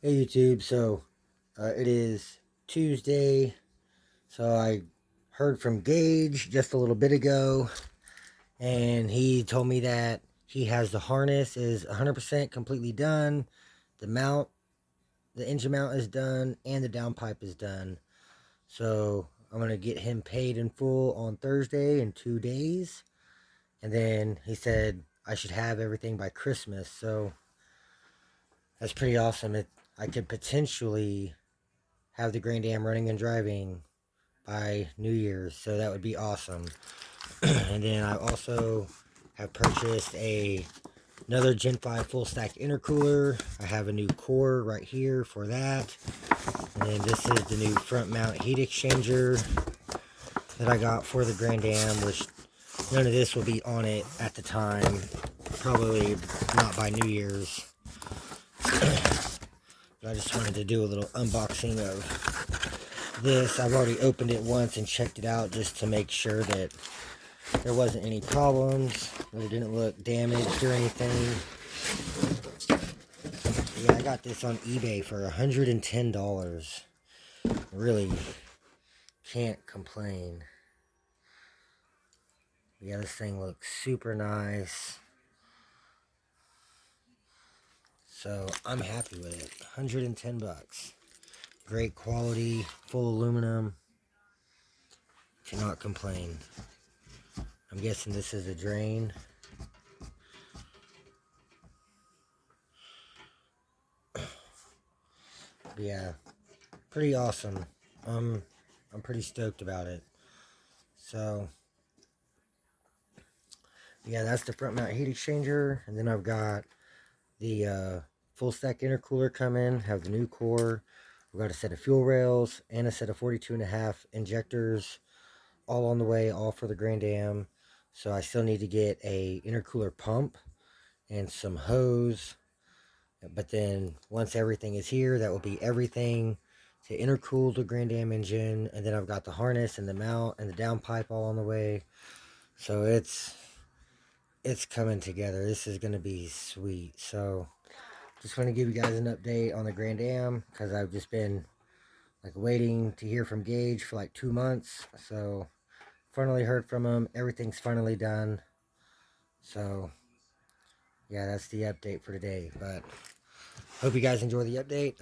Hey YouTube, so it is Tuesday, so I heard from Gage just a little bit ago, and he told me that he has the harness is 100% completely done, the mount, the engine mount is done, and the downpipe is done. So I'm going to get him paid in full on Thursday in 2 days, and then he said I should have everything by Christmas, so that's pretty awesome. I could potentially have the Grand Am running and driving by New Year's, so that would be awesome. And then I also have purchased another Gen 5 full stack intercooler. I have a new core right here for that. And then this is the new front mount heat exchanger that I got for the Grand Am, which none of this will be on it at the time. Probably not by New Year's. I just wanted to do a little unboxing of this. I've already opened it once and checked it out just to make sure that there wasn't any problems, that it didn't look damaged or anything. Yeah, I got this on eBay for $110. Really can't complain. Yeah, this thing looks super nice. So I'm happy with it. 110 bucks. Great quality, full aluminum. Cannot complain. I'm guessing this is a drain. But yeah, pretty awesome. I'm pretty stoked about it. So yeah, that's the front mount heat exchanger, and then I've got the full stack intercooler coming. Have the new core. We've got a set of fuel rails and a set of 42.5 injectors, all on the way, all for the Grand Am. So I still need to get a intercooler pump and some hose. But then once everything is here, that will be everything to intercool the Grand Am engine. And then I've got the harness and the mount and the downpipe all on the way. So it's coming together. This is going to be sweet. So just want to give you guys an update on the Grand Am, because I've just been like waiting to hear from Gage for like 2 months. So finally heard from him. Everything's finally done. So yeah, that's the update for today. But hope you guys enjoy the update.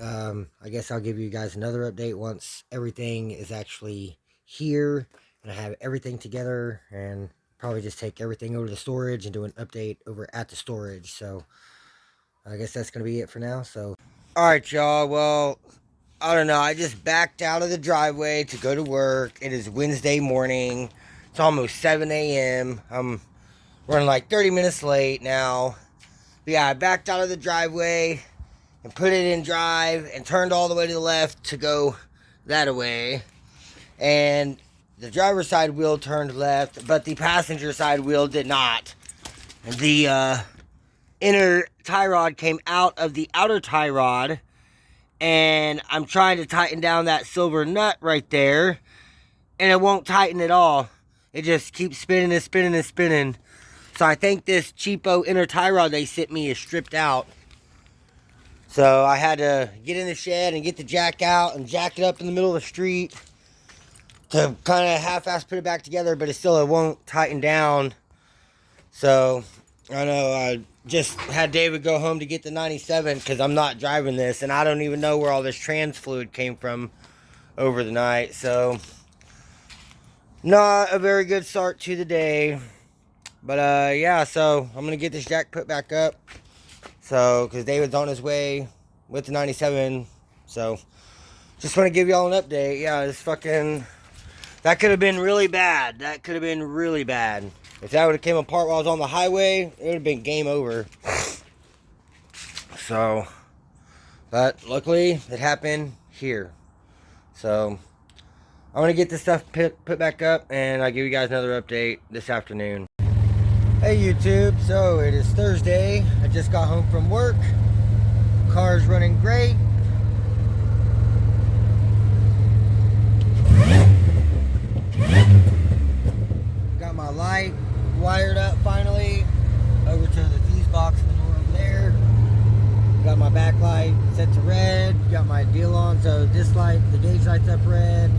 I guess I'll give you guys another update once everything is actually here and I have everything together, and probably just take everything over to the storage and do an update over at the storage. So I guess that's going to be it for now. So alright, y'all. Well, I don't know. I just backed out of the driveway to go to work. It is Wednesday morning. It's almost 7 a.m. I'm running like 30 minutes late now. But yeah, I backed out of the driveway and put it in drive and turned all the way to the left to go that way. And the driver's side wheel turned left, but the passenger side wheel did not. And the inner tie rod came out of the outer tie rod, and I'm trying to tighten down that silver nut right there, and it won't tighten at all. It just keeps spinning and spinning and spinning. So I think this cheapo inner tie rod they sent me is stripped out. So I had to get in the shed and get the jack out and jack it up in the middle of the street to kind of half-ass put it back together, but it won't tighten down. So I know I just had David go home to get the 97 because I'm not driving this, and I don't even know where all this trans fluid came from over the night. So not a very good start to the day. But yeah, so I'm gonna get this jack put back up. So because David's on his way with the 97. So just want to give y'all an update. Yeah, this fucking, that could have been really bad. That could have been really bad. If that would have came apart while I was on the highway, it would have been game over. So, but luckily it happened here. So I'm going to get this stuff put back up, and I'll give you guys another update this afternoon. Hey YouTube, so it is Thursday. I just got home from work. Car's running great. Got my light wired up finally over to the fuse box in the door over there. Got my backlight set to red. Got my deal on, so this light, the gauge lights up red.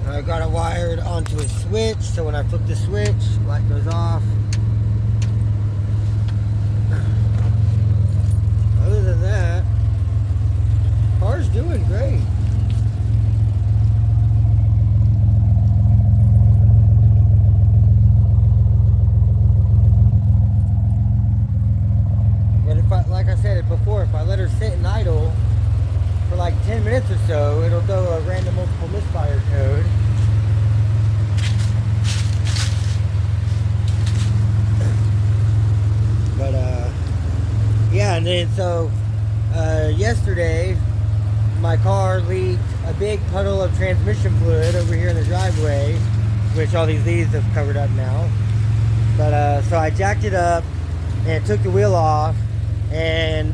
I got it wired onto a switch, so when I flip the switch, light goes off. Other than that, car's doing great. But if I, like I said it before, if I let her sit and idle for like 10 minutes or so, it'll throw a random multiple misfire code. But yeah, and then so yesterday my car leaked a big puddle of transmission fluid over here in the driveway, which all these leaves have covered up now. But so I jacked it up and took the wheel off, and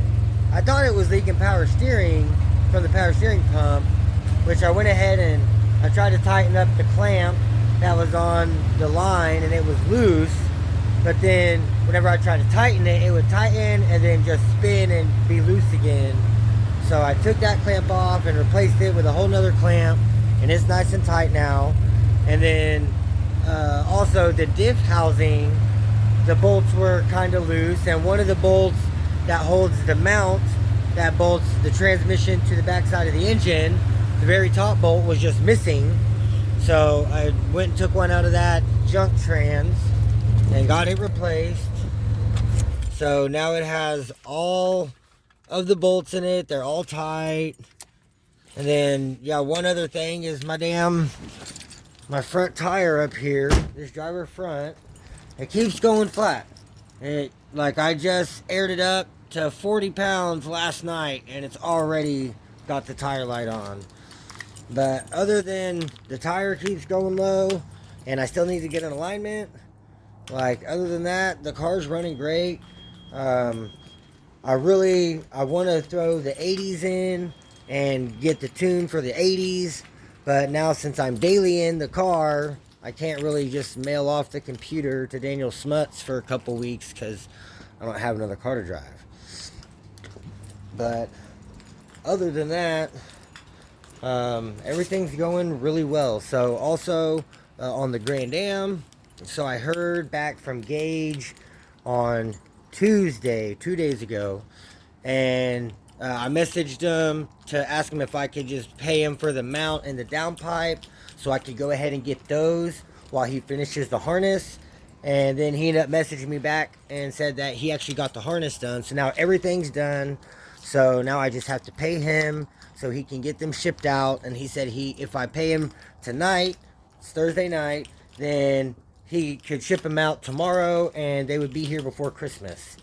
I thought it was leaking power steering from the power steering pump, which I went ahead and I tried to tighten up the clamp that was on the line, and it was loose. But then whenever I tried to tighten it, it would tighten and then just spin and be loose again. So I took that clamp off and replaced it with a whole nother clamp, and it's nice and tight now. And then also the diff housing, the bolts were kind of loose, and one of the bolts that holds the mount that bolts the transmission to the backside of the engine, the very top bolt was just missing. So I went and took one out of that junk trans and got it replaced. So now it has all of the bolts in it. They're all tight. And then, yeah, one other thing is my front tire up here, this driver front, it keeps going flat. Like I just aired it up to 40 pounds last night, and it's already got the tire light on. But other than the tire keeps going low and I still need to get an alignment, like other than that, the car's running great. I want to throw the 80s in and get the tune for the 80s, but now since I'm daily in the car, I can't really just mail off the computer to Daniel Smuts for a couple weeks because I don't have another car to drive. But other than that, everything's going really well. So also on the Grand Am, so I heard back from Gage on Tuesday, 2 days ago, and I messaged him to ask him if I could just pay him for the mount and the downpipe so I could go ahead and get those while he finishes the harness. And then he ended up messaging me back and said that he actually got the harness done. So now everything's done. So now I just have to pay him so he can get them shipped out. And he said if I pay him tonight, it's Thursday night, then he could ship them out tomorrow and they would be here before Christmas.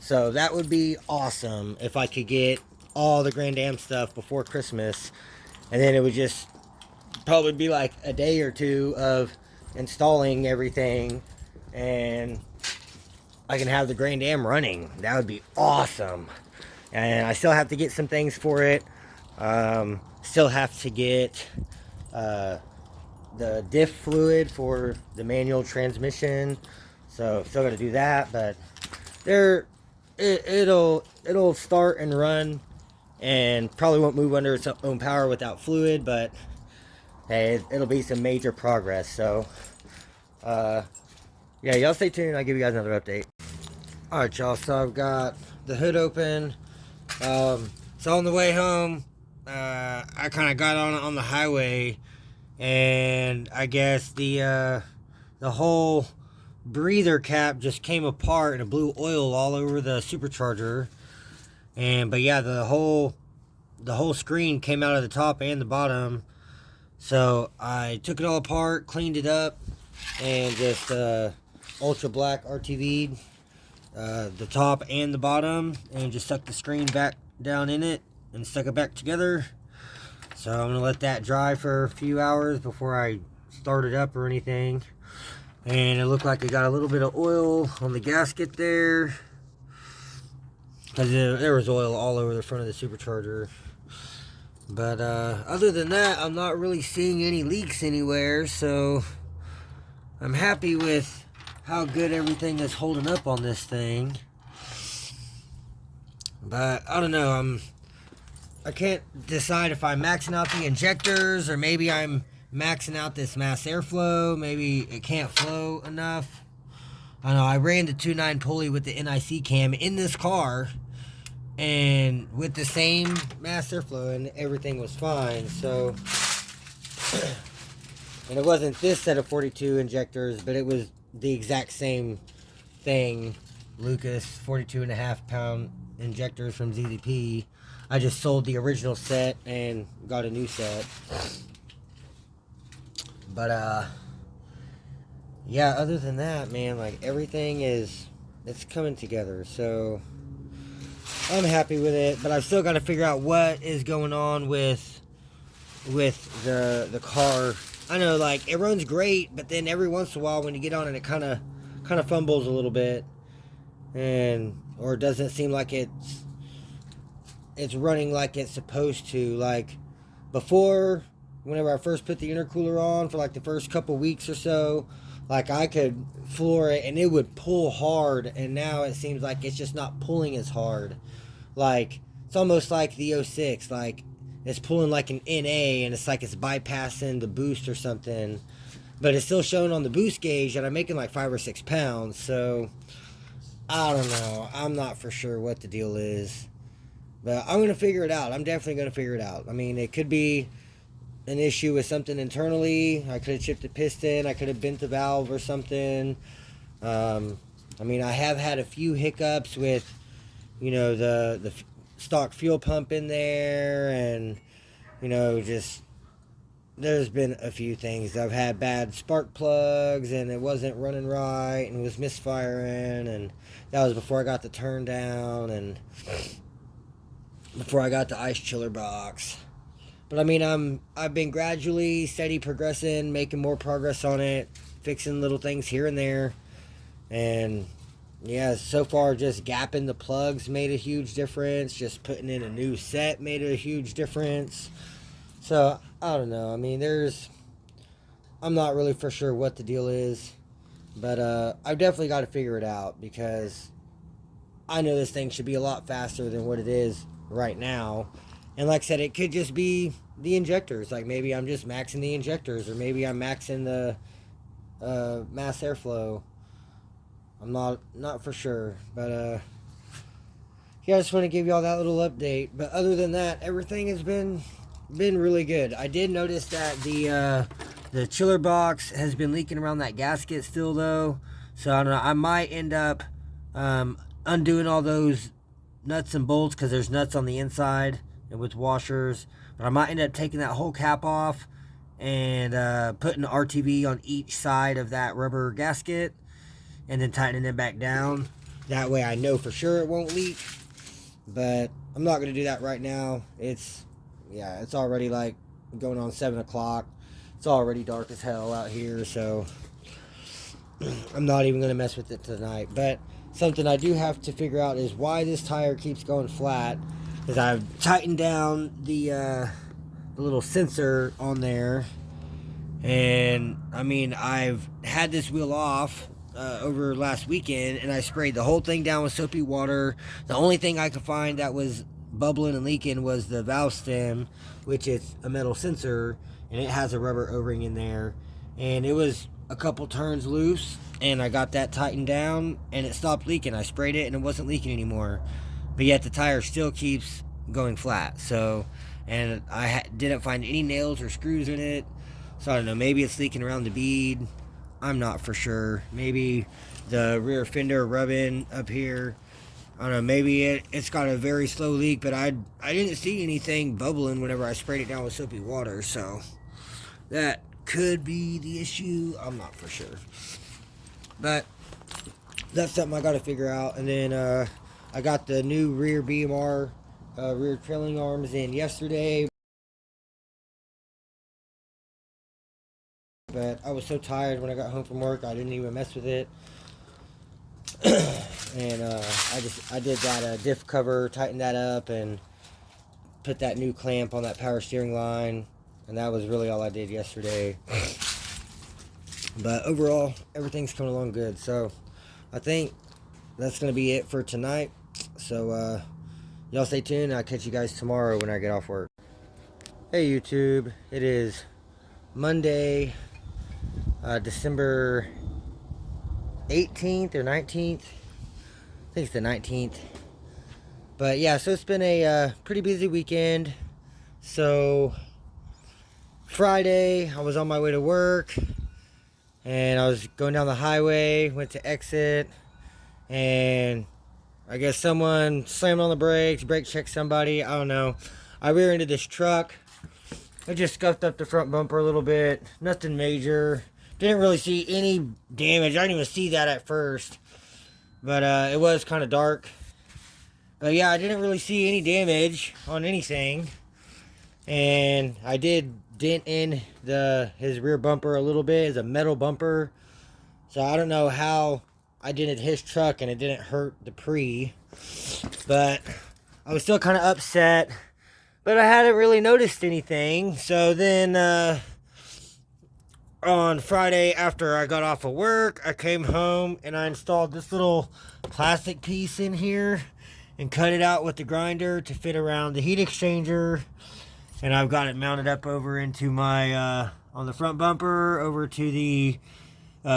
So that would be awesome if I could get all the Grand Am stuff before Christmas. And then it would just probably be like a day or two of installing everything, and I can have the Grand Am running. That would be awesome. And I still have to get some things for it. Still have to get the diff fluid for the manual transmission. So still got to do that, but it'll start and run, and probably won't move under its own power without fluid, but hey, it'll be some major progress. So yeah, y'all stay tuned. I'll give you guys another update. Alright, y'all, so I've got the hood open. So on the way home, I kind of got on the highway, and I guess the whole breather cap just came apart and it blew oil all over the supercharger. But yeah, the whole screen came out of the top and the bottom. So I took it all apart, cleaned it up, and just ultra black RTV'd the top and the bottom, and just stuck the screen back down in it and stuck it back together. So I'm gonna let that dry for a few hours before I start it up or anything. And it looked like it got a little bit of oil on the gasket there, because there was oil all over the front of the supercharger. But other than that, I'm not really seeing any leaks anywhere, so I'm happy with how good everything is holding up on this thing. But I don't know, I can't decide if I'm maxing out the injectors or maybe I'm maxing out this mass airflow. Maybe it can't flow enough. I know I ran the 2.9 pulley with the NIC cam in this car and with the same mass airflow, and everything was fine. So, and it wasn't this set of 42 injectors, but it was the exact same thing. Lucas 42.5-pound injectors from ZZP. I just sold the original set and got a new set. But yeah, other than that, man, like everything it's coming together. So I'm happy with it, but I've still got to figure out what is going on with the car. I know, like, it runs great, but then every once in a while when you get on it kind of fumbles a little bit, or it doesn't seem like it's running like it's supposed to. Like before, whenever I first put the intercooler on for like the first couple weeks or so, like I could floor it and it would pull hard, and now it seems like it's just not pulling as hard. Like it's almost like the 06, like it's pulling like an NA and it's like it's bypassing the boost or something, but it's still showing on the boost gauge that I'm making like 5 or 6 pounds. So I don't know. I'm not for sure what the deal is, but I'm going to figure it out. I'm definitely going to figure it out. I mean, it could be an issue with something internally. I could have chipped the piston. I could have bent the valve or something. I mean, I have had a few hiccups with, you know, the stock fuel pump in there, and, you know, just there's been a few things. I've had bad spark plugs and it wasn't running right and it was misfiring, and that was before I got the turn down and before I got the ice chiller box. But I mean, I've been gradually steady progressing, making more progress on it, fixing little things here and there. And yeah, so far just gapping the plugs made a huge difference. Just putting in a new set made a huge difference. So I don't know. I mean, I'm not really for sure what the deal is, but I've definitely got to figure it out, because I know this thing should be a lot faster than what it is right now. And like I said, it could just be the injectors. Like maybe I'm just maxing the injectors, or maybe I'm maxing the mass airflow. I'm not for sure, but yeah, I just want to give y'all that little update. But other than that, everything has been really good. I did notice that the chiller box has been leaking around that gasket still, though. So I don't know. I might end up undoing all those nuts and bolts, because there's nuts on the inside and with washers. But I might end up taking that whole cap off and putting the RTV on each side of that rubber gasket, and then tightening it back down. That way I know for sure it won't leak. But I'm not going to do that right now. It's already like going on 7 o'clock. It's already dark as hell out here, so I'm not even going to mess with it tonight. But something I do have to figure out is why this tire keeps going flat. Because I've tightened down the little sensor on there. And I mean, I've had this wheel off over last weekend, and I sprayed the whole thing down with soapy water. The only thing I could find that was bubbling and leaking was the valve stem, which is a metal sensor, and it has a rubber O-ring in there. And it was a couple turns loose, and I got that tightened down, and it stopped leaking. I sprayed it, and it wasn't leaking anymore. But yet the tire still keeps going flat. So, and I didn't find any nails or screws in it. So I don't know, maybe it's leaking around the bead. I'm not for sure. Maybe the rear fender rubbing up here. I don't know, maybe it's got a very slow leak, but I didn't see anything bubbling whenever I sprayed it down with soapy water. So that could be the issue. I'm not for sure. But that's something I got to figure out. And then I got the new rear BMR rear trailing arms in yesterday. But I was so tired when I got home from work, I didn't even mess with it. And I did that diff cover, tightened that up, and put that new clamp on that power steering line. And that was really all I did yesterday. But overall, everything's coming along good. So I think that's going to be it for tonight. So Y'all stay tuned. I'll catch you guys tomorrow when I get off work. Hey YouTube, it is Monday, December 18th or 19th. I think it's the 19th. But yeah, so it's been a pretty busy weekend. So Friday, I was on my way to work, and I was going down the highway, went to exit, and I guess someone slammed on the brakes, brake checked somebody, I don't know. I rear-ended this truck. I just scuffed up the front bumper a little bit. Nothing major. Didn't really see any damage. I didn't even see that at first. But it was kind of dark. But yeah, I didn't really see any damage on anything. And I did dent in his rear bumper a little bit. It's a metal bumper. So I don't know how I dented his truck and it didn't hurt the pre. But I was still kind of upset. But I hadn't really noticed anything. So then on Friday after I got off of work, I came home and I installed this little plastic piece in here and cut it out with the grinder to fit around the heat exchanger. And I've got it mounted up over into my, on the front bumper, over to the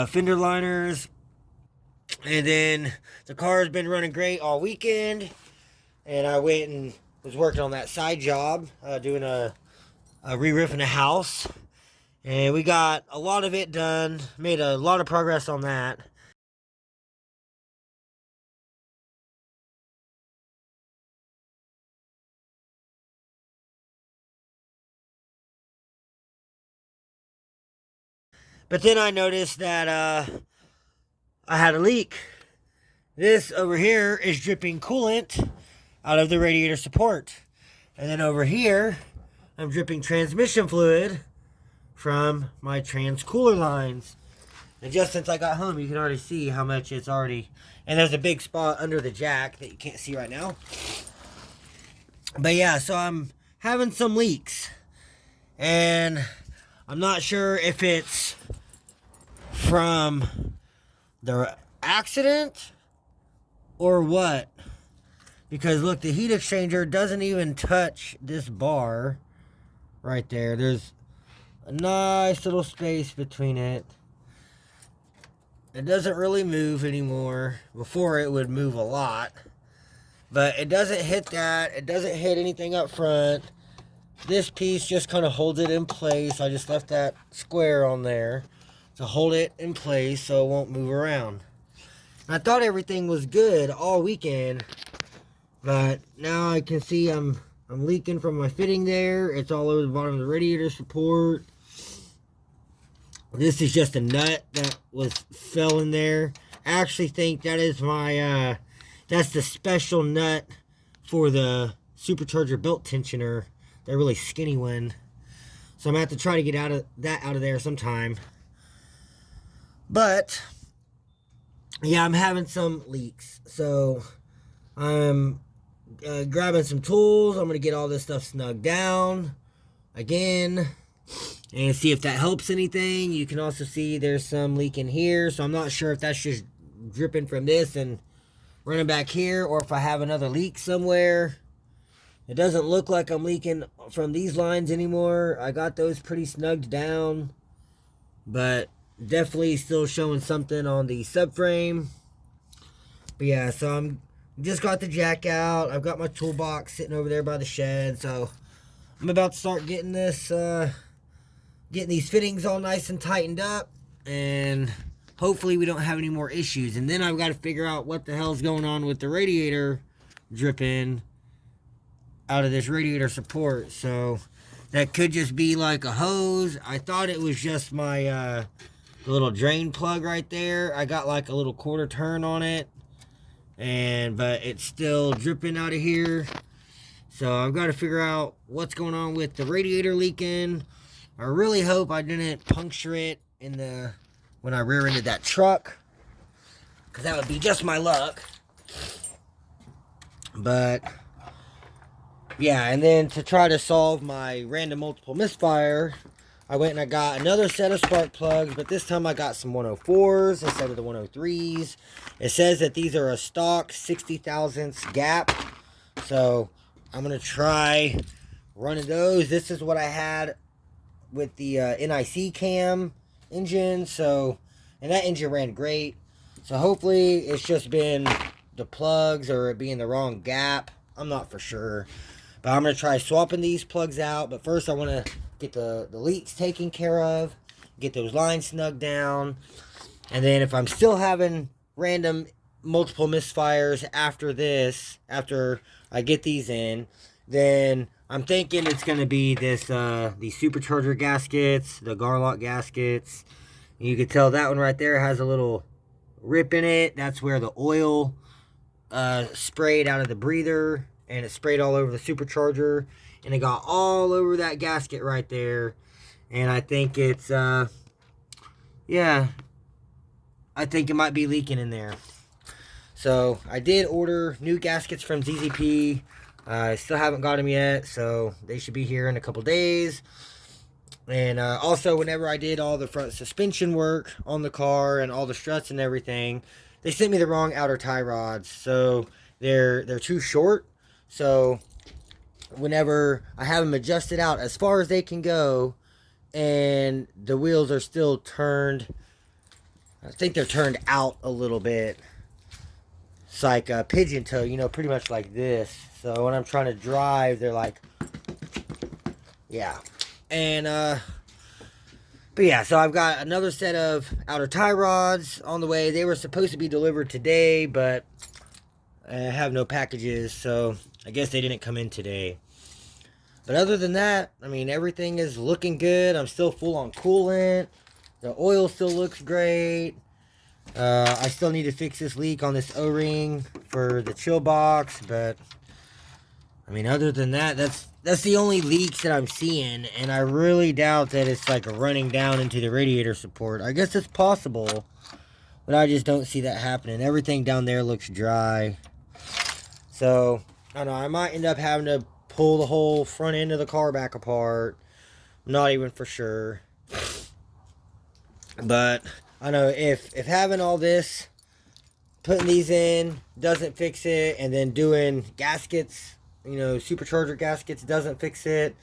fender liners. And then the car has been running great all weekend. And I went and was working on that side job, doing a re-roofing a house. And we got a lot of it done, made a lot of progress on that. But then I noticed that I had a leak. This over here is dripping coolant out of the radiator support. And then over here, I'm dripping transmission fluid from my trans cooler lines. And just since I got home, you can already see how much it's already... And there's a big spot under the jack that you can't see right now. But yeah, so I'm having some leaks. And I'm not sure if it's from the accident or what. Because look, the heat exchanger doesn't even touch this bar right there. There's a nice little space between it. It doesn't really move anymore. Before it would move a lot. But it doesn't hit that. It doesn't hit anything up front. This piece just kind of holds it in place. I just left that square on there to hold it in place so it won't move around. And I thought everything was good all weekend. But now I can see I'm leaking from my fitting there. It's all over the bottom of the radiator support. This is just a nut that fell in there. I actually think that is my, that's the special nut for the supercharger belt tensioner. That really skinny one. So I'm going to have to try to get out of there sometime. But, yeah, I'm having some leaks. So, I'm grabbing some tools. I'm going to get all this stuff snugged down again and see if that helps anything. You can also see there's some leak in here, so I'm not sure if that's just dripping from this and running back here or if I have another leak somewhere. It doesn't look like I'm leaking from these lines anymore. I got those pretty snugged down, but definitely still showing something on the subframe. But yeah, so I'm just got the jack out. I've got my toolbox sitting over there by the shed. So I'm about to start getting this, getting these fittings all nice and tightened up. And hopefully we don't have any more issues. And then I've got to figure out what the hell's going on with the radiator dripping out of this radiator support. So that could just be like a hose. I thought it was just my little drain plug right there. I got like a little quarter turn on it. But it's still dripping out of here. So I've got to figure out what's going on with the radiator leaking. I really hope I didn't puncture it when I rear-ended that truck, because that would be just my luck. But yeah, and then to try to solve my random multiple misfire, I went and I got another set of spark plugs, but this time I got some 104s instead of the 103s. It says that these are a stock 60 thousandths gap. So I'm going to try running those. This is what I had with the NIC cam engine. So, and that engine ran great. So hopefully it's just been the plugs or it being the wrong gap. I'm not for sure. But I'm going to try swapping these plugs out. But first I want to get the leaks taken care of. Get those lines snugged down. And then if I'm still having random multiple misfires after this, after I get these in, then I'm thinking it's going to be this these supercharger gaskets, the Garlock gaskets. You can tell that one right there has a little rip in it. That's where the oil sprayed out of the breather, and it sprayed all over the supercharger, and it got all over that gasket right there. And I think it's yeah, I think it might be leaking in there. So I did order new gaskets from ZZP. I still haven't got them yet, so they should be here in a couple days. And also, whenever I did all the front suspension work on the car and all the struts and everything, they sent me the wrong outer tie rods. So they're too short. So whenever I have them adjusted out as far as they can go, and the wheels are still turned, I think they're turned out a little bit. It's like a pigeon toe, you know, pretty much like this. So when I'm trying to drive, they're like, yeah. And, but yeah, so I've got another set of outer tie rods on the way. They were supposed to be delivered today, but I have no packages, so I guess they didn't come in today. But other than that, I mean, everything is looking good. I'm still full on coolant. The oil still looks great. I still need to fix this leak on this O-ring for the chill box, but I mean, other than that, that's the only leaks that I'm seeing, and I really doubt that it's like running down into the radiator support. I guess it's possible, but I just don't see that happening. Everything down there looks dry. So, I don't know, I might end up having to pull the whole front end of the car back apart. I'm not even for sure. But I know if having all this, putting these in, doesn't fix it, and then doing gaskets, you know, supercharger gaskets doesn't fix it,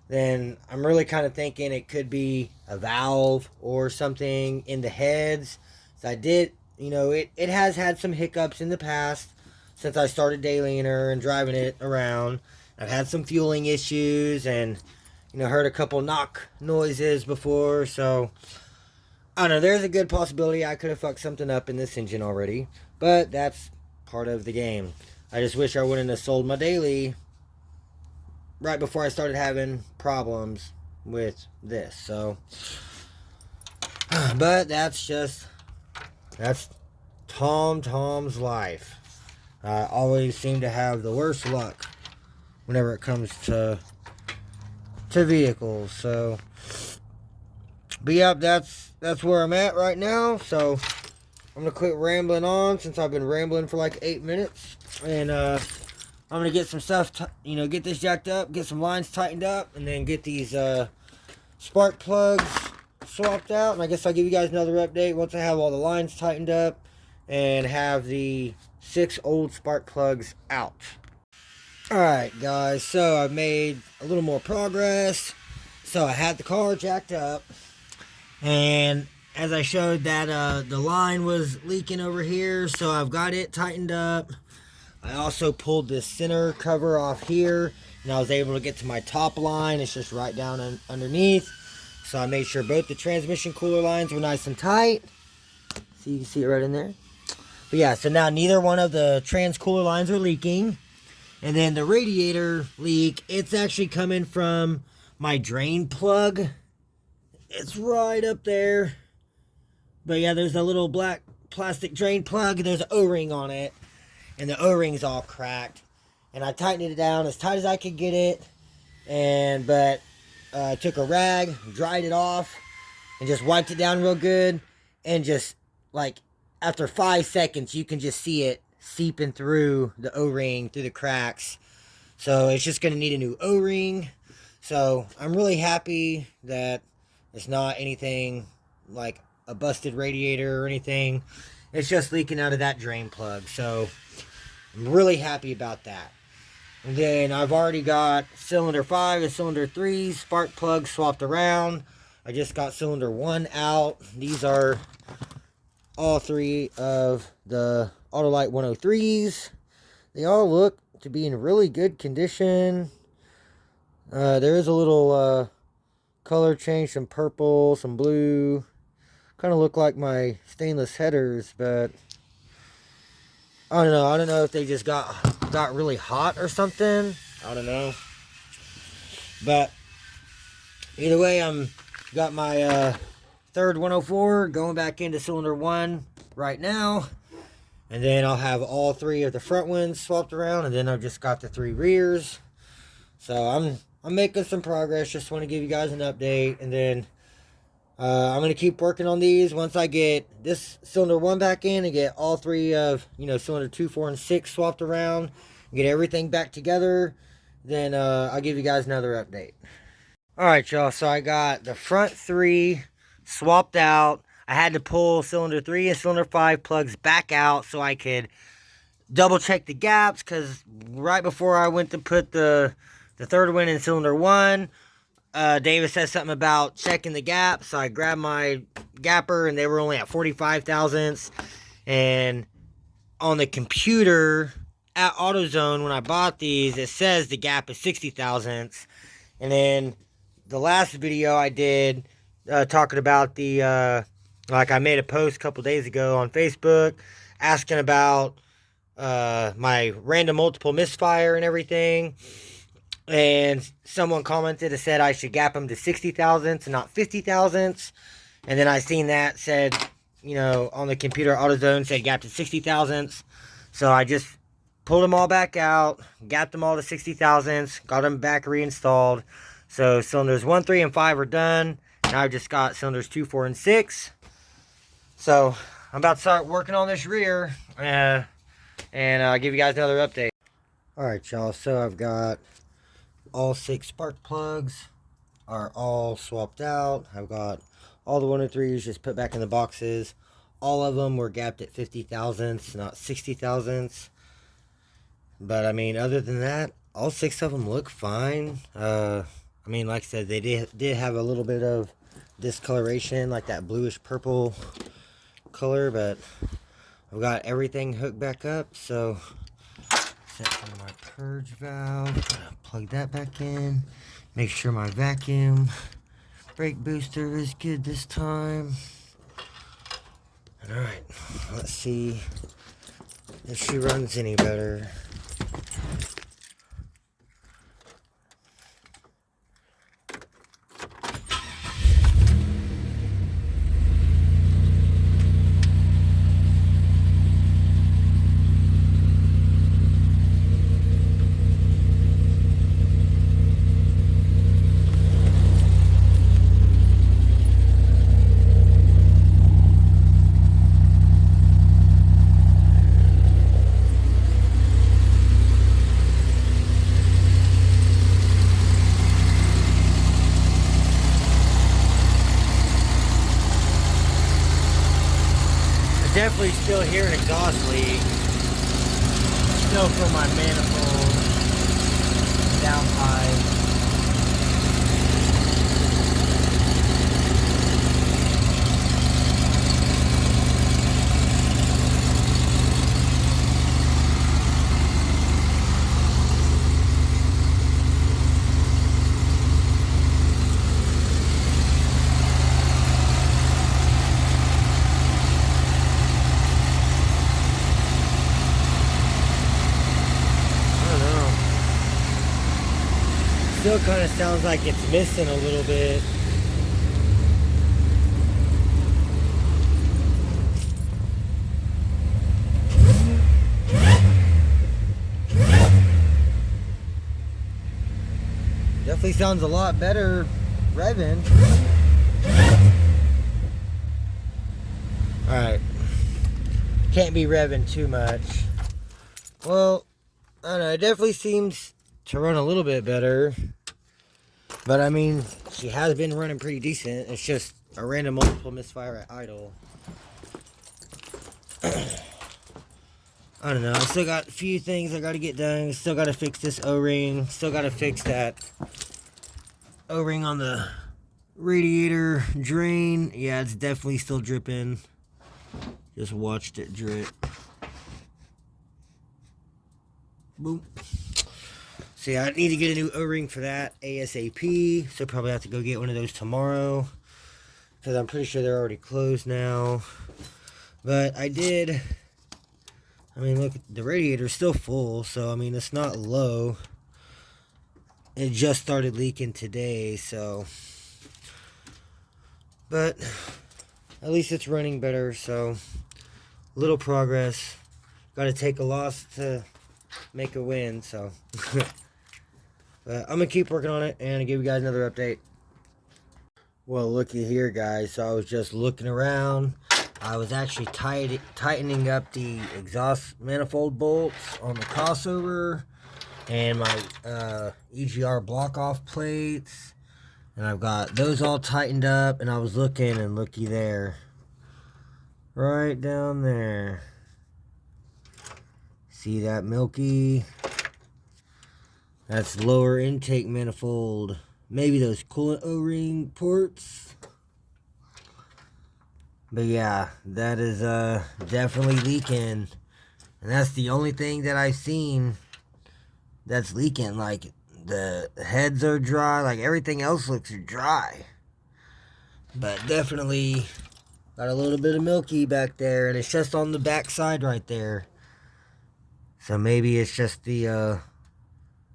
then I'm really kind of thinking it could be a valve or something in the heads. So I did, you know, it has had some hiccups in the past since I started dailying her and driving it around. I've had some fueling issues and, you know, heard a couple knock noises before. So, I don't know, there's a good possibility I could have fucked something up in this engine already. But that's part of the game. I just wish I wouldn't have sold my daily right before I started having problems with this. So, but that's Tom's life. I always seem to have the worst luck whenever it comes to vehicles. So, but yeah, that's where I'm at right now. So I'm gonna quit rambling on since I've been rambling for like 8 minutes, and I'm gonna get some stuff, get this jacked up, get some lines tightened up, and then get these spark plugs swapped out. And I guess I'll give you guys another update once I have all the lines tightened up and have the 6 old spark plugs out. Alright guys, so I've made a little more progress. So I had the car jacked up, and as I showed that the line was leaking over here, so I've got it tightened up. I also pulled this center cover off here, and I was able to get to my top line. It's just right down underneath. So I made sure both the transmission cooler lines were nice and tight. So you can see it right in there. But yeah, so now neither one of the trans cooler lines are leaking. And then the radiator leak, it's actually coming from my drain plug. It's right up there. But yeah, there's a little black plastic drain plug. There's an O-ring on it. And the O-ring's all cracked. And I tightened it down as tight as I could get it. But I took a rag, dried it off, and just wiped it down real good. And just, like, after 5 seconds, you can just see it seeping through the O-ring, through the cracks. So it's just going to need a new O-ring. So I'm really happy that it's not anything like a busted radiator or anything. It's just leaking out of that drain plug. So I'm really happy about that. And then I've already got cylinder 5 and cylinder 3 spark plugs swapped around. I just got cylinder 1 out. These are all 3 of the Autolite 103s. They all look to be in really good condition. There is a little color change, some purple, some blue. Kind of look like my stainless headers, but I don't know. I don't know if they just got really hot or something. I don't know. But either way, I'm got my third 104 going back into cylinder 1 right now. And then I'll have all 3 of the front ones swapped around, and then I've just got the 3 rears. So I'm making some progress. Just want to give you guys an update, and then I'm going to keep working on these. Once I get this cylinder 1 back in and get all 3 of, cylinder 2, 4, and 6 swapped around, get everything back together, then I'll give you guys another update. Alright, y'all, so I got the front 3 swapped out. I had to pull cylinder 3 and cylinder 5 plugs back out so I could double check the gaps, because right before I went to put the third one in cylinder 1, David said something about checking the gap, so I grabbed my gapper, and they were only at 45 thousandths. And on the computer at AutoZone, when I bought these, it says the gap is 60 thousandths. And then the last video I did, talking about the, like I made a post a couple days ago on Facebook, asking about my random multiple misfire and everything. And someone commented and said I should gap them to 60 thousandths and not 50 thousandths. And then I seen that said, on the computer, AutoZone said gap to 60 thousandths. So I just pulled them all back out, gapped them all to 60 thousandths, got them back reinstalled. So cylinders 1, 3, and 5 are done. Now I've just got cylinders 2, 4, and 6. So I'm about to start working on this rear, and I'll give you guys another update. Alright, y'all, so I've got all 6 spark plugs are all swapped out. I've got all the 103s just put back in the boxes. All of them were gapped at 50 thousandths, not 60 thousandths. But I mean, other than that, all 6 of them look fine. I mean, like I said, they did have a little bit of discoloration, like that bluish purple color, but I've got everything hooked back up. So set for my purge valve, plug that back in, make sure my vacuum brake booster is good this time. Alright, let's see if she runs any better. Definitely still hear an exhaust leak. Still feel my manifold downpipe. Still kind of sounds like it's missing a little bit. Definitely sounds a lot better revving. Alright. Can't be revving too much. Well, I don't know, it definitely seems to run a little bit better. But I mean, she has been running pretty decent. It's just a random multiple misfire at idle. I don't know. I still got a few things I got to get done. Still got to fix this O-ring. Still got to fix that O-ring on the radiator drain. Yeah, it's definitely still dripping. Just watched it drip. Boom. So yeah, I need to get a new O-ring for that ASAP. So probably have to go get one of those tomorrow, because I'm pretty sure they're already closed now. But I mean, look, the radiator's still full, so I mean, it's not low. It just started leaking today, so. But at least it's running better, so little progress. Got to take a loss to make a win, so. But I'm going to keep working on it and give you guys another update. Well, looky here, guys. So I was just looking around. I was actually tightening up the exhaust manifold bolts on the crossover and my EGR block-off plates. And I've got those all tightened up, and I was looking, and looky there. Right down there. See that milky? That's lower intake manifold. Maybe those coolant O-ring ports. But yeah, that is definitely leaking. And that's the only thing that I've seen that's leaking. Like, the heads are dry. Like, everything else looks dry. But definitely got a little bit of milky back there. And it's just on the back side right there. So maybe it's just the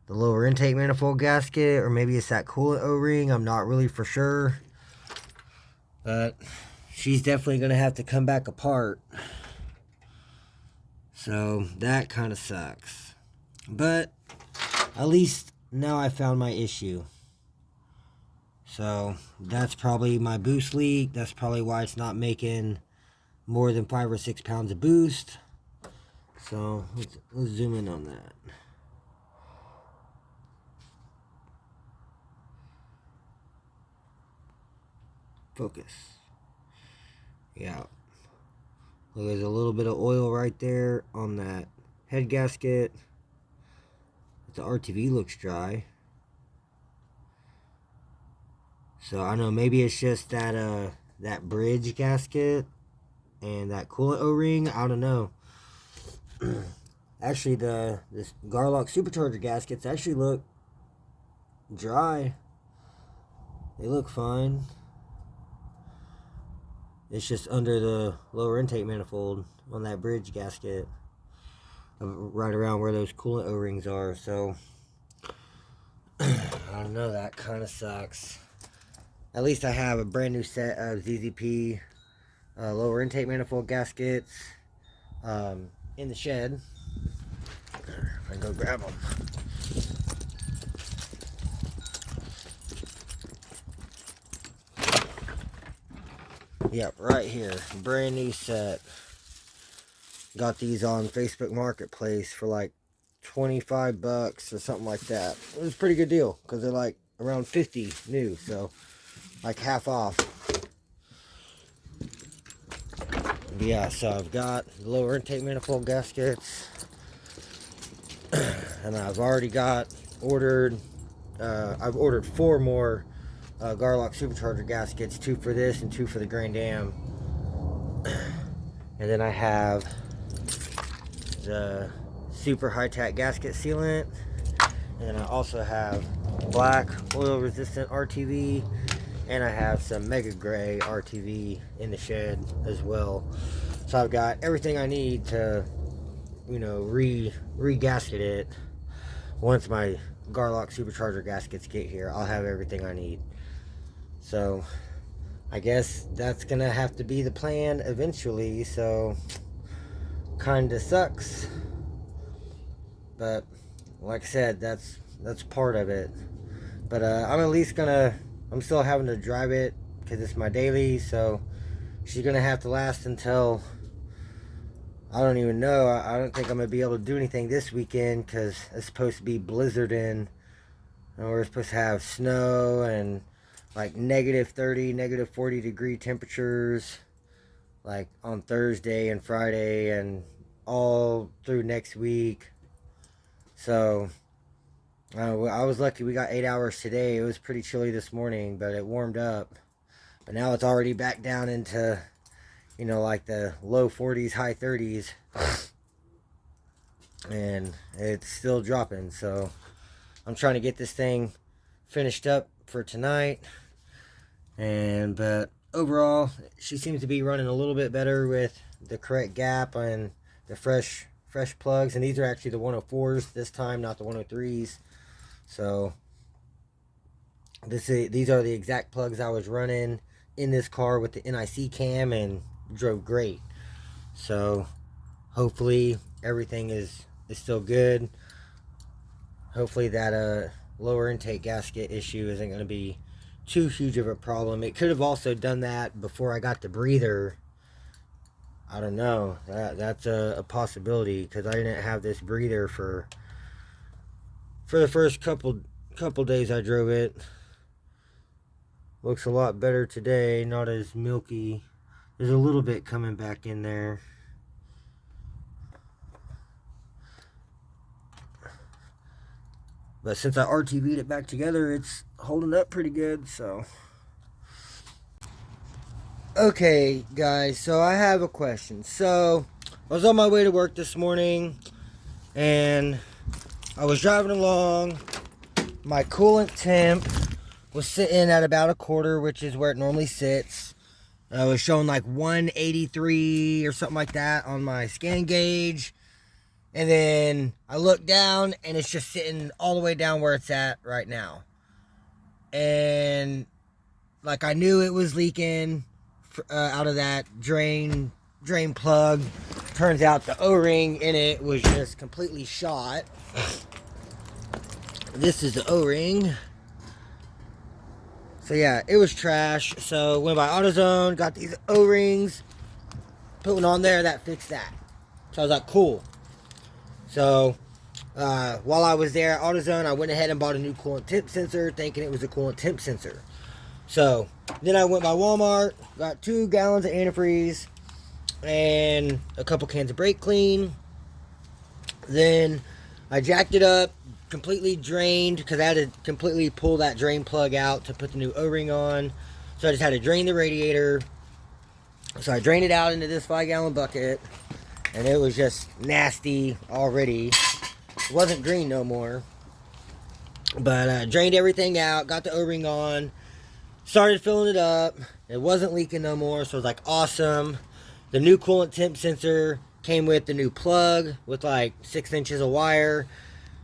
lower intake manifold gasket, or maybe it's that coolant O-ring. I'm not really for sure, but she's definitely gonna have to come back apart, so that kind of sucks. But at least now I found my issue. So that's probably my boost leak. That's probably why it's not making more than 5 or 6 pounds of boost. So let's zoom in on that. Focus. Yeah. Well, there's a little bit of oil right there on that head gasket. The RTV looks dry. So I don't know, maybe it's just that that bridge gasket and that coolant O-ring. I don't know. Actually, this Garlock supercharger gaskets actually look dry. They look fine. It's just under the lower intake manifold on that bridge gasket, right around where those coolant O-rings are. So I don't know, that kind of sucks. At least I have a brand new set of ZZP lower intake manifold gaskets in the shed. I go grab them. Yep, right here. Brand new set. Got these on Facebook Marketplace for like 25 bucks or something like that. It was a pretty good deal because they're like around 50 new, so like half off. But yeah, so I've got the lower intake manifold gaskets, and I've already got ordered. I've ordered 4 more Garlock supercharger gaskets, 2 for this and 2 for the Grand Am. And then I have the super high-tack gasket sealant, and then I also have black oil resistant RTV, and I have some mega gray RTV in the shed as well. So I've got everything I need to, you know, re-gasket it. Once my Garlock supercharger gaskets get here, I'll have everything I need. So I guess that's gonna have to be the plan eventually. So kinda sucks, but like I said, that's part of it. But I'm at least I'm still having to drive it because it's my daily, so she's gonna have to last until, I don't even know. I don't think I'm gonna be able to do anything this weekend because it's supposed to be blizzarding, and we're supposed to have snow and like -30, -40 degree temperatures, like on Thursday and Friday, and all through next week. So I was lucky we got 8 hours today. It was pretty chilly this morning, but it warmed up. But now it's already back down into, you know, like the low 40s, high 30s. And it's still dropping. So I'm trying to get this thing finished up for tonight. But overall, she seems to be running a little bit better with the correct gap and the fresh plugs. And these are actually the 104s this time, not the 103s. So these are the exact plugs I was running in this car with the NIC cam, and drove great. So hopefully everything is still good. Hopefully that lower intake gasket issue isn't going to be too huge of a problem. It could have also done that before I got the breather. I don't know. That's a possibility, because I didn't have this breather for the first couple days I drove it. Looks a lot better today, not as milky. There's a little bit coming back in there. But since I RTV'd it back together, it's holding up pretty good, so. Okay, guys, so I have a question. So, I was on my way to work this morning, and I was driving along. My coolant temp was sitting at about a quarter, which is where it normally sits. I was showing like 183 or something like that on my scan gauge. And then I look down, and it's just sitting all the way down where it's at right now. And like, I knew it was leaking out of that drain plug. Turns out the O-ring in it was just completely shot. This is the O-ring. So yeah, it was trash. So went by AutoZone, got these O-rings, put one on there, that fixed that. So I was like, cool. So, while I was there at AutoZone, I went ahead and bought a new coolant temp sensor, thinking it was a coolant temp sensor. So, then I went by Walmart, got 2 gallons of antifreeze, and a couple cans of brake clean. Then, I jacked it up, completely drained, because I had to completely pull that drain plug out to put the new O-ring on. So, I just had to drain the radiator. So, I drained it out into this 5-gallon bucket. And it was just nasty already. It wasn't green no more. But drained everything out, got the O-ring on, started filling it up. It wasn't leaking no more, so I was like, awesome. The new coolant temp sensor came with the new plug with like 6 inches of wire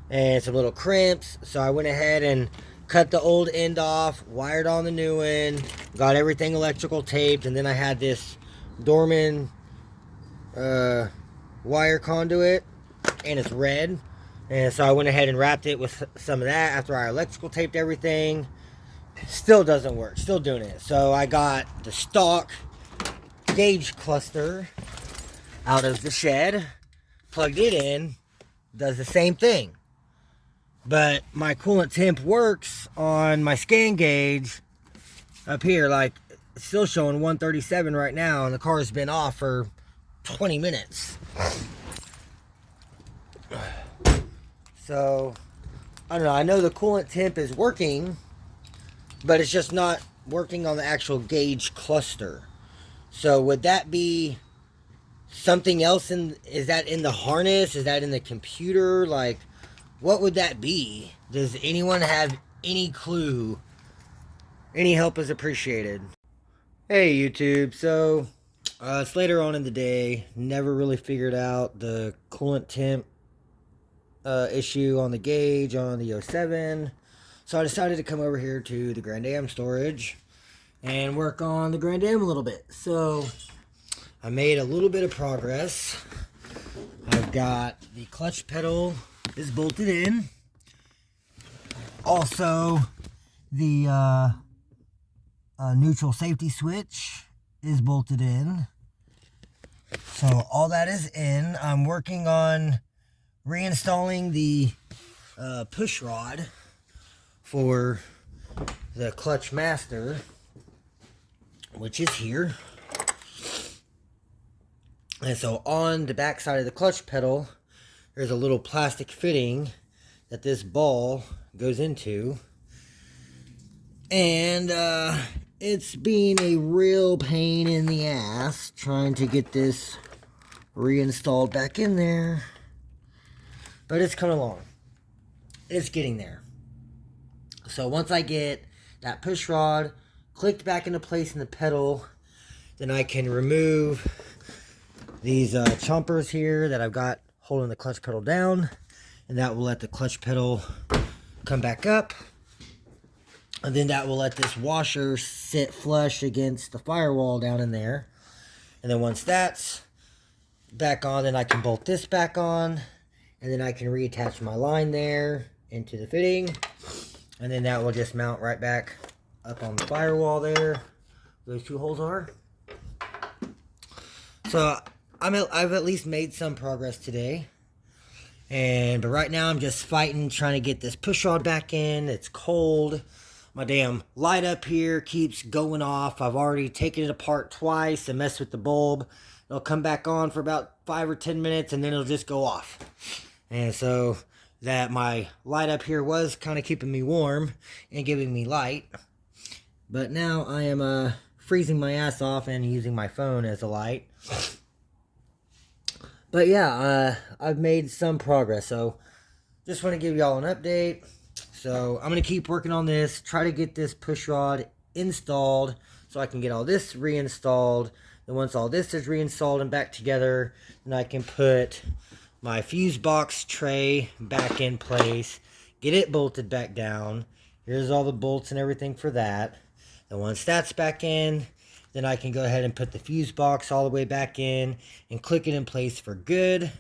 and some little crimps. So I went ahead and cut the old end off, wired on the new one, got everything electrical taped, and then I had this Dorman wire conduit, and it's red, and so I went ahead and wrapped it with some of that after I electrical taped everything. Still doesn't work, still doing it. So I got the stock gauge cluster out of the shed, plugged it in, does the same thing, but my coolant temp works on my scan gauge up here. Like, it's still showing 137 right now, and the car's been off for 20 minutes. So, I don't know. I know the coolant temp is working, but it's just not working on the actual gauge cluster. So, would that be something else? Is that in the harness? Is that in the computer? Like, what would that be? Does anyone have any clue? Any help is appreciated. Hey, YouTube. So, it's later on in the day. Never really figured out the coolant temp issue on the gauge on the 07. So I decided to come over here to the Grand Am storage and work on the Grand Am a little bit. So I made a little bit of progress. I've got the clutch pedal is bolted in. Also, the neutral safety switch is bolted in. So all that is in. I'm working on reinstalling the push rod for the clutch master, which is here. And so on the back side of the clutch pedal, there's a little plastic fitting that this ball goes into. And it's been a real pain in the ass trying to get this reinstalled back in there. But it's coming along. It's getting there. So once I get that push rod clicked back into place in the pedal, then I can remove these chompers here that I've got holding the clutch pedal down, and that will let the clutch pedal come back up, and then that will let this washer sit flush against the firewall down in there. And then once that's back on, then I can bolt this back on, and then I can reattach my line there into the fitting, and then that will just mount right back up on the firewall there. Those two holes are. So I've at least made some progress today. But right now I'm just fighting, trying to get this push rod back in. It's cold. My damn light up here keeps going off. I've already taken it apart twice and messed with the bulb. It'll come back on for about 5 or 10 minutes and then it'll just go off. And so that my light up here was kind of keeping me warm and giving me light. But now I am freezing my ass off and using my phone as a light. But yeah, I've made some progress. So just want to give y'all an update. So I'm going to keep working on this, try to get this push rod installed so I can get all this reinstalled. And once all this is reinstalled and back together, then I can put my fuse box tray back in place, get it bolted back down. Here's all the bolts and everything for that. And once that's back in, then I can go ahead and put the fuse box all the way back in and click it in place for good.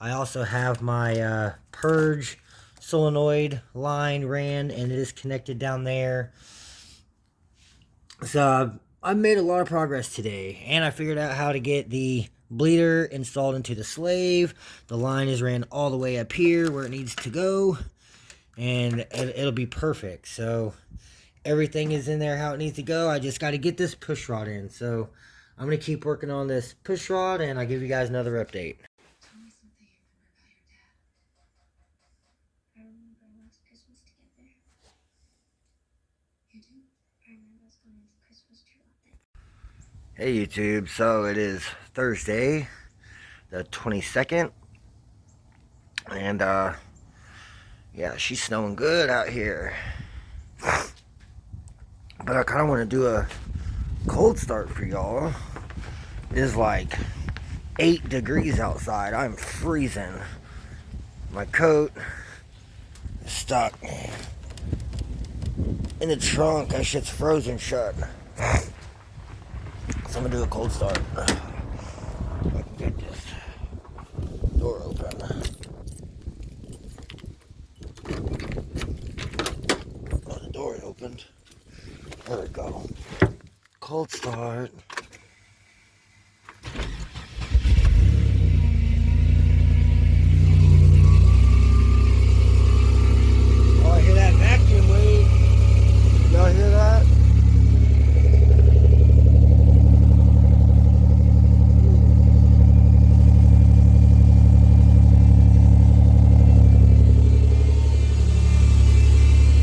I also have my purge solenoid line ran, and it is connected down there. So I've made a lot of progress today, and I figured out how to get the bleeder installed into the slave. The line is ran all the way up here where it needs to go, and it'll be perfect. So everything is in there how it needs to go. I just got to get this push rod in. So I'm going to keep working on this push rod, and I'll give you guys another update. Tell me something you remember about your dad. I remember last Christmas together. You do? I remember us going to the Christmas tree lot then. Hey YouTube, so it is Thursday, the 22nd, and yeah, she's snowing good out here. But I kind of want to do a cold start for y'all. It is like 8 degrees outside. I'm freezing. My coat is stuck in the trunk. That shit's frozen shut. So I'm gonna do a cold start. I can get this door open. Oh, the door opened. There we go. Cold start. Oh, I hear that vacuum wave. Y'all hear that?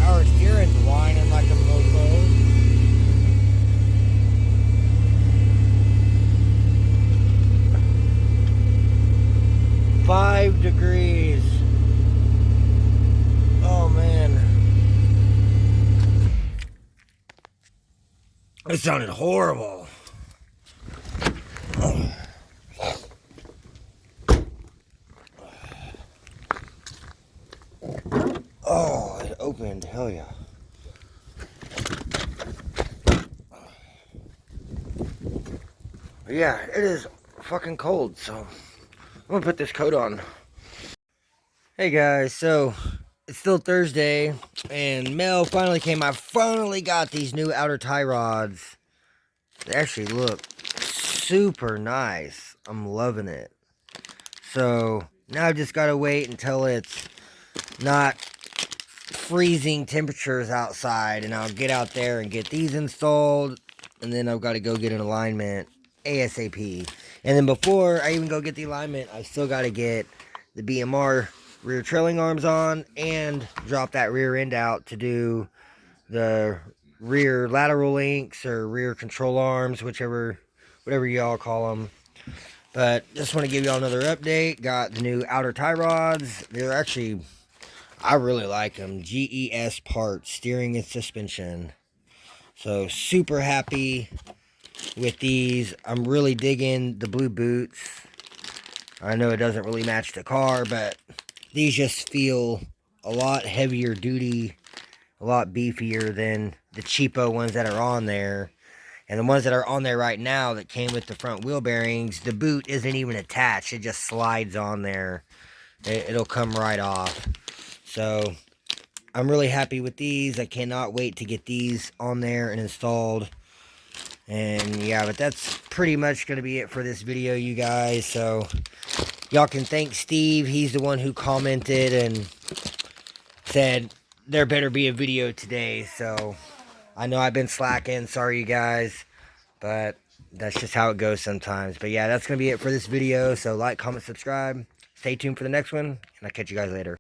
Our steering's whining like a mofo. 5 degrees. Oh man. It sounded horrible. Oh, it opened. Hell yeah. But yeah, it is fucking cold, so I'm gonna put this coat on. Hey guys, so it's still Thursday, and mail finally came. I finally got these new outer tie rods. They actually look super nice. I'm loving it. So now I've just gotta wait until it's not freezing temperatures outside, and I'll get out there and get these installed, and then I've got to go get an alignment ASAP. And then before I even go get the alignment, I still got to get the BMR rear trailing arms on and drop that rear end out to do the rear lateral links or rear control arms, whatever y'all call them. But just want to give y'all another update. Got the new outer tie rods. They're actually, I really like them. GES parts, steering and suspension. So super happy with these. I'm really digging the blue boots. I know it doesn't really match the car, but these just feel a lot heavier duty, a lot beefier than the cheapo ones that are on there. And the ones that are on there right now that came with the front wheel bearings, the boot isn't even attached. It just slides on there. It'll come right off. So I'm really happy with these. I cannot wait to get these on there and installed. And yeah, but that's pretty much going to be it for this video, you guys. So y'all can thank Steve. He's the one who commented and said there better be a video today. So I know I've been slacking. Sorry, you guys. But that's just how it goes sometimes. But yeah, that's going to be it for this video. So like, comment, subscribe. Stay tuned for the next one. And I'll catch you guys later.